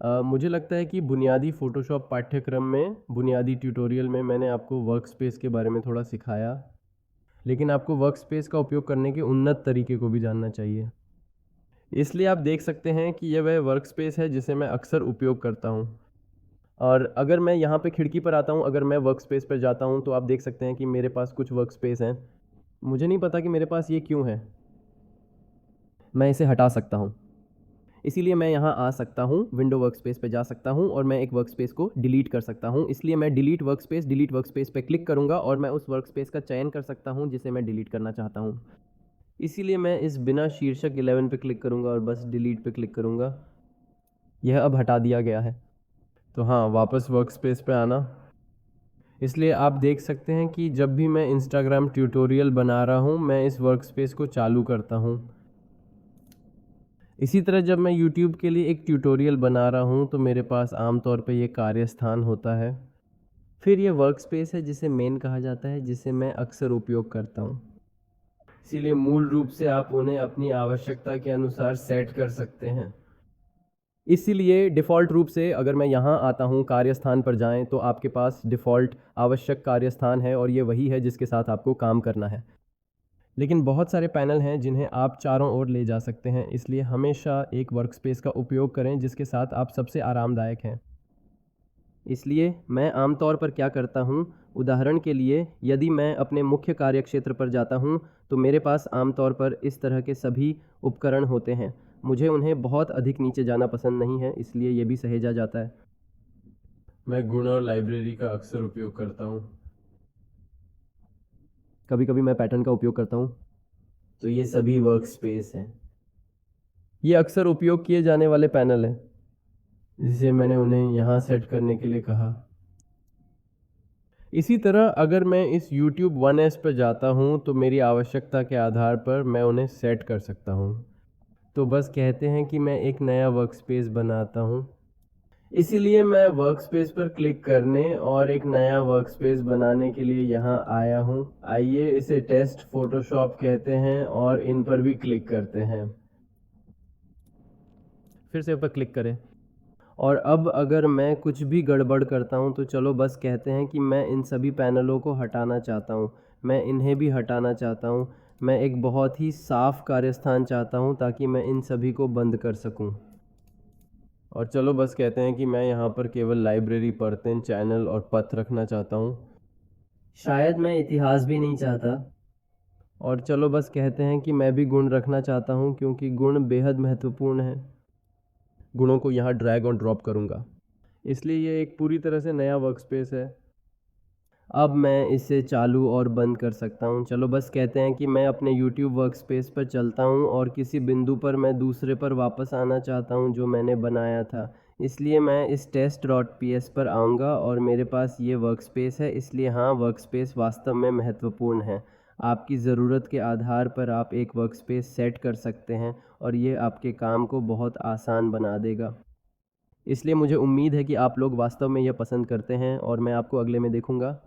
मुझे लगता है कि बुनियादी फ़ोटोशॉप पाठ्यक्रम में बुनियादी ट्यूटोरियल में मैंने आपको वर्कस्पेस के बारे में थोड़ा सिखाया, लेकिन आपको वर्कस्पेस का उपयोग करने के उन्नत तरीके को भी जानना चाहिए। इसलिए आप देख सकते हैं कि यह वह वर्कस्पेस है जिसे मैं अक्सर उपयोग करता हूँ। और अगर मैं यहाँ पे खिड़की पर आता हूँ, अगर मैं वर्कस्पेस पर जाता हूँ, तो आप देख सकते हैं कि मेरे पास कुछ वर्कस्पेस हैं। मुझे नहीं पता कि मेरे पास ये क्यों है। मैं इसे हटा सकता हूँ। इसीलिए मैं यहाँ आ सकता हूँ, विंडो वर्कस्पेस पे जा सकता हूँ और मैं एक वर्कस्पेस को डिलीट कर सकता हूँ। इसलिए मैं डिलीट वर्कस्पेस पे क्लिक करूँगा और मैं उस वर्कस्पेस का चयन कर सकता हूँ जिसे मैं डिलीट करना चाहता हूँ। इसीलिए मैं इस बिना शीर्षक 11 पे क्लिक करूँगा और बस डिलीट पे क्लिक करूँगा। यह अब हटा दिया गया है। तो हाँ, वापस वर्कस्पेस पे आना। इसलिए आप देख सकते हैं कि जब भी मैं इंस्टाग्राम ट्यूटोरियल बना रहा हूँ, मैं इस वर्कस्पेस को चालू करता हूँ। इसी तरह जब मैं यूट्यूब के लिए एक ट्यूटोरियल बना रहा हूँ, तो मेरे पास आमतौर पे ये कार्यस्थान होता है। फिर ये वर्कस्पेस है जिसे मेन कहा जाता है, जिसे मैं अक्सर उपयोग करता हूँ। इसीलिए मूल रूप से आप उन्हें अपनी आवश्यकता के अनुसार सेट कर सकते हैं। इसीलिए डिफ़ॉल्ट रूप से अगर मैं यहाँ आता हूँ, कार्यस्थान पर जाएं, तो आपके पास डिफ़ॉल्ट आवश्यक कार्यस्थान है और ये वही है जिसके साथ आपको काम करना है। लेकिन बहुत सारे पैनल हैं जिन्हें आप चारों ओर ले जा सकते हैं, इसलिए हमेशा एक वर्कस्पेस का उपयोग करें जिसके साथ आप सबसे आरामदायक हैं। इसलिए मैं आमतौर पर क्या करता हूँ, उदाहरण के लिए यदि मैं अपने मुख्य कार्यक्षेत्र पर जाता हूँ, तो मेरे पास आमतौर पर इस तरह के सभी उपकरण होते हैं। मुझे उन्हें बहुत अधिक नीचे जाना पसंद नहीं है, इसलिए ये भी सहेजा जाता है। मैं गुण और लाइब्रेरी का अक्सर उपयोग करता हूँ। कभी कभी मैं पैटर्न का उपयोग करता हूँ। तो ये सभी वर्कस्पेस हैं। ये अक्सर उपयोग किए जाने वाले पैनल हैं, जिसे मैंने उन्हें यहाँ सेट करने के लिए कहा। इसी तरह अगर मैं इस YouTube 1S पर जाता हूँ, तो मेरी आवश्यकता के आधार पर मैं उन्हें सेट कर सकता हूँ। तो बस कहते हैं कि मैं एक नया वर्कस्पेस बनाता हूँ। इसीलिए मैं वर्कस्पेस पर क्लिक करने और एक नया वर्कस्पेस बनाने के लिए यहाँ आया हूँ। आइए इसे टेस्ट फोटोशॉप कहते हैं और इन पर भी क्लिक करते हैं। फिर से ऊपर क्लिक करें। और अब अगर मैं कुछ भी गड़बड़ करता हूँ, तो चलो बस कहते हैं कि मैं इन सभी पैनलों को हटाना चाहता हूँ। मैं इन्हें भी हटाना चाहता हूँ। मैं एक बहुत ही साफ कार्यस्थान चाहता हूँ ताकि मैं इन सभी को बंद कर सकूँ। और चलो बस कहते हैं कि मैं यहाँ पर केवल लाइब्रेरी, परतें, चैनल और पथ रखना चाहता हूँ। शायद मैं इतिहास भी नहीं चाहता। और चलो बस कहते हैं कि मैं भी गुण रखना चाहता हूँ, क्योंकि गुण बेहद महत्वपूर्ण है। गुणों को यहाँ ड्रैग और ड्रॉप करूँगा। इसलिए ये एक पूरी तरह से नया वर्कस्पेस है। अब मैं इसे चालू और बंद कर सकता हूँ। चलो बस कहते हैं कि मैं अपने YouTube वर्कस्पेस पर चलता हूँ और किसी बिंदु पर मैं दूसरे पर वापस आना चाहता हूँ जो मैंने बनाया था। इसलिए मैं इस test.ps पर आऊँगा और मेरे पास ये वर्कस्पेस है। इसलिए हाँ, वर्कस्पेस वास्तव में महत्वपूर्ण है। आपकी ज़रूरत के आधार पर आप एक वर्कस्पेस सेट कर सकते हैं और ये आपके काम को बहुत आसान बना देगा। इसलिए मुझे उम्मीद है कि आप लोग वास्तव में यह पसंद करते हैं और मैं आपको अगले में देखूँगा।